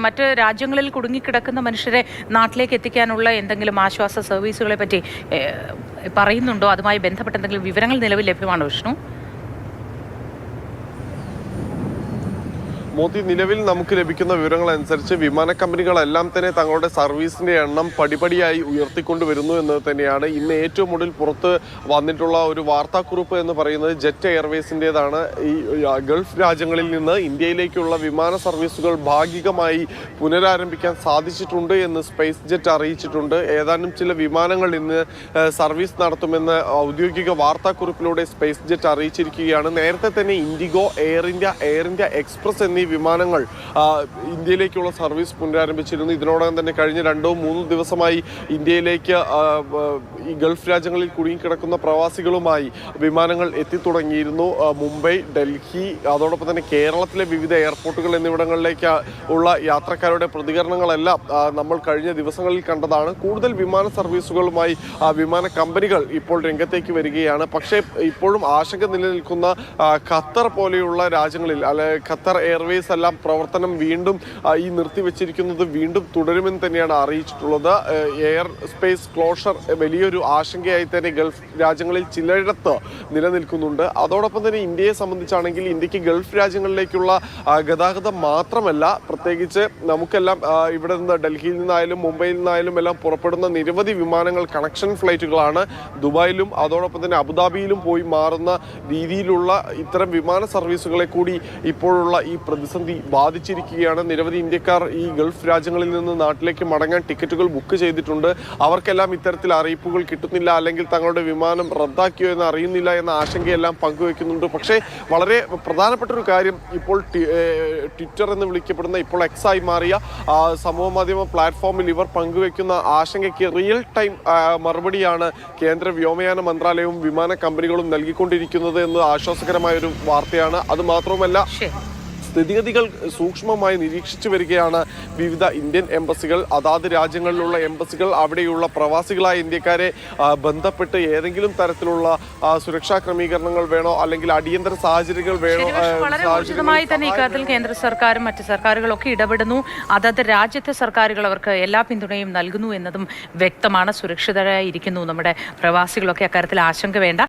മറ്റ് രാജ്യങ്ങളിൽ കുടുങ്ങിക്കിടക്കുന്ന മനുഷ്യരെ നാട്ടിലേക്ക് എത്തിക്കാനുള്ള എന്തെങ്കിലും ആശ്വാസ സർവീസുകളെ പറ്റി പറയുന്നുണ്ടോ? അതുമായി ബന്ധപ്പെട്ട എന്തെങ്കിലും വിവരങ്ങൾ നിലവിൽ ലഭ്യമാണോ വിഷ്ണു? മോദി, നിലവിൽ നമുക്ക് ലഭിക്കുന്ന വിവരങ്ങൾ അനുസരിച്ച് വിമാന കമ്പനികളെല്ലാം തന്നെ തങ്ങളുടെ സർവീസിന്റെ എണ്ണം പടിപടിയായി ഉയർത്തിക്കൊണ്ടുവരുന്നു എന്നത് തന്നെയാണ്. ഇന്ന് ഏറ്റവും ഒടുവിൽ പുറത്ത് വന്നിട്ടുള്ള ഒരു വാർത്താക്കുറിപ്പ് എന്ന് പറയുന്നത് ജെറ്റ് എയർവേസിൻ്റെതാണ്. ഈ ഗൾഫ് രാജ്യങ്ങളിൽ നിന്ന് ഇന്ത്യയിലേക്കുള്ള വിമാന സർവീസുകൾ ഭാഗികമായി പുനരാരംഭിക്കാൻ സാധിച്ചിട്ടുണ്ട് എന്ന് സ്പേസ് ജെറ്റ് അറിയിച്ചിട്ടുണ്ട്. ഏതാനും ചില വിമാനങ്ങൾ ഇന്ന് സർവീസ് നടത്തുമെന്ന് ഔദ്യോഗിക വാർത്താക്കുറിപ്പിലൂടെ സ്പേസ് ജെറ്റ് അറിയിച്ചിരിക്കുകയാണ്. നേരത്തെ തന്നെ ഇൻഡിഗോ, എയർ ഇന്ത്യ എക്സ്പ്രസ് എന്നീ വിമാനങ്ങൾ ഇന്ത്യയിലേക്കുള്ള സർവീസ് പുനരാരംഭിച്ചിരുന്നു. ഇതിനോടകം തന്നെ കഴിഞ്ഞ 2-3 ദിവസമായി ഇന്ത്യയിലേക്ക് ഈ ഗൾഫ് രാജ്യങ്ങളിൽ കുടുങ്ങിക്കിടക്കുന്ന പ്രവാസികളുമായി വിമാനങ്ങൾ എത്തിത്തുടങ്ങിയിരുന്നു. മുംബൈ, ഡൽഹി, അതോടൊപ്പം തന്നെ കേരളത്തിലെ വിവിധ എയർപോർട്ടുകൾ എന്നിവിടങ്ങളിലേക്ക് ഉള്ള യാത്രക്കാരുടെ പ്രതികരണങ്ങളെല്ലാം നമ്മൾ കഴിഞ്ഞ ദിവസങ്ങളിൽ കണ്ടതാണ്. കൂടുതൽ വിമാന സർവീസുകളുമായി വിമാന കമ്പനികൾ ഇപ്പോൾ രംഗത്തേക്ക് വരികയാണ്. പക്ഷേ ഇപ്പോഴും ആശങ്ക നിലനിൽക്കുന്ന ഖത്തർ പോലെയുള്ള രാജ്യങ്ങളിൽ ഖത്തർ എയർവേസ് എല്ലാം പ്രവർത്തനം വീണ്ടും ഈ നിർത്തിവെച്ചിരിക്കുന്നത് വീണ്ടും തുടരുമെന്ന് തന്നെയാണ് അറിയിച്ചിട്ടുള്ളത്. എയർ സ്പേസ് ക്ലോഷർ വലിയൊരു ആശങ്കയായി തന്നെ ഗൾഫ് രാജ്യങ്ങളിൽ ചിലയിടത്ത് നിലനിൽക്കുന്നുണ്ട്. അതോടൊപ്പം തന്നെ ഇന്ത്യയെ സംബന്ധിച്ചാണെങ്കിൽ ഇന്ത്യക്ക് ഗൾഫ് രാജ്യങ്ങളിലേക്കുള്ള ഗതാഗതം മാത്രമല്ല, പ്രത്യേകിച്ച് നമുക്കെല്ലാം ഇവിടെ നിന്ന് ഡൽഹിയിൽ നിന്നായാലും മുംബൈയിൽ നിന്നായാലും എല്ലാം പുറപ്പെടുന്ന നിരവധി വിമാനങ്ങൾ കണക്ഷൻ ഫ്ലൈറ്റുകളാണ്. ദുബായിലും അതോടൊപ്പം തന്നെ അബുദാബിയിലും പോയി മാറുന്ന രീതിയിലുള്ള ഇത്തരം വിമാന സർവീസുകളെ കൂടി ഇപ്പോഴുള്ള ഈ പ്രതിസന്ധി ബാധിച്ചിരിക്കുകയാണ്. നിരവധി ഇന്ത്യക്കാർ ഈ ഗൾഫ് രാജ്യങ്ങളിൽ നിന്ന് നാട്ടിലേക്ക് മടങ്ങാൻ ടിക്കറ്റുകൾ ബുക്ക് ചെയ്തിട്ടുണ്ട്. അവർക്കെല്ലാം ഇത്തരത്തിൽ അറിയിപ്പുകൾ കിട്ടുന്നില്ല, അല്ലെങ്കിൽ തങ്ങളുടെ വിമാനം റദ്ദാക്കിയോ എന്ന് അറിയുന്നില്ല എന്ന ആശങ്കയെല്ലാം പങ്കുവെക്കുന്നുണ്ട്. പക്ഷേ വളരെ പ്രധാനപ്പെട്ട ഒരു കാര്യം, ഇപ്പോൾ ട്വിറ്റർ എന്ന് വിളിക്കപ്പെടുന്ന ഇപ്പോൾ എക്സായി മാറിയ സമൂഹ മാധ്യമ പ്ലാറ്റ്ഫോമിൽ ഇവർ പങ്കുവെക്കുന്ന ആശങ്കയ്ക്ക് റിയൽ ടൈം മറുപടിയാണ് കേന്ദ്ര വ്യോമയാന മന്ത്രാലയവും വിമാന കമ്പനികളും നൽകിക്കൊണ്ടിരിക്കുന്നത് എന്നത് ആശ്വാസകരമായൊരു വാർത്തയാണ്. അത് മാത്രവുമല്ല, സ്ഥിതിഗതികൾ സൂക്ഷ്മമായി നിരീക്ഷിച്ചു വരികയാണ് വിവിധ ഇന്ത്യൻ എംബസികൾ. അതാത് രാജ്യങ്ങളിലുള്ള എംബസികൾ അവിടെയുള്ള പ്രവാസികളായ ഇന്ത്യക്കാരെ ബന്ധപ്പെട്ട് ഏതെങ്കിലും തരത്തിലുള്ള സുരക്ഷാ ക്രമീകരണങ്ങൾ വേണോ, അല്ലെങ്കിൽ അടിയന്തര സാഹചര്യങ്ങൾ വേണോ, വളരെ ഊർജിതമായി തന്നെ ഇക്കാര്യത്തിൽ കേന്ദ്ര സർക്കാരും മറ്റ് സർക്കാരുകളൊക്കെ ഇടപെടുന്നു. അതത് രാജ്യത്തെ സർക്കാരുകൾ അവർക്ക് എല്ലാ പിന്തുണയും നൽകുന്നു എന്നതും വ്യക്തമാണ്. സുരക്ഷിതരായിരിക്കുന്നു നമ്മുടെ പ്രവാസികളൊക്കെ. അക്കാര്യത്തിൽ ആശങ്ക വേണ്ട.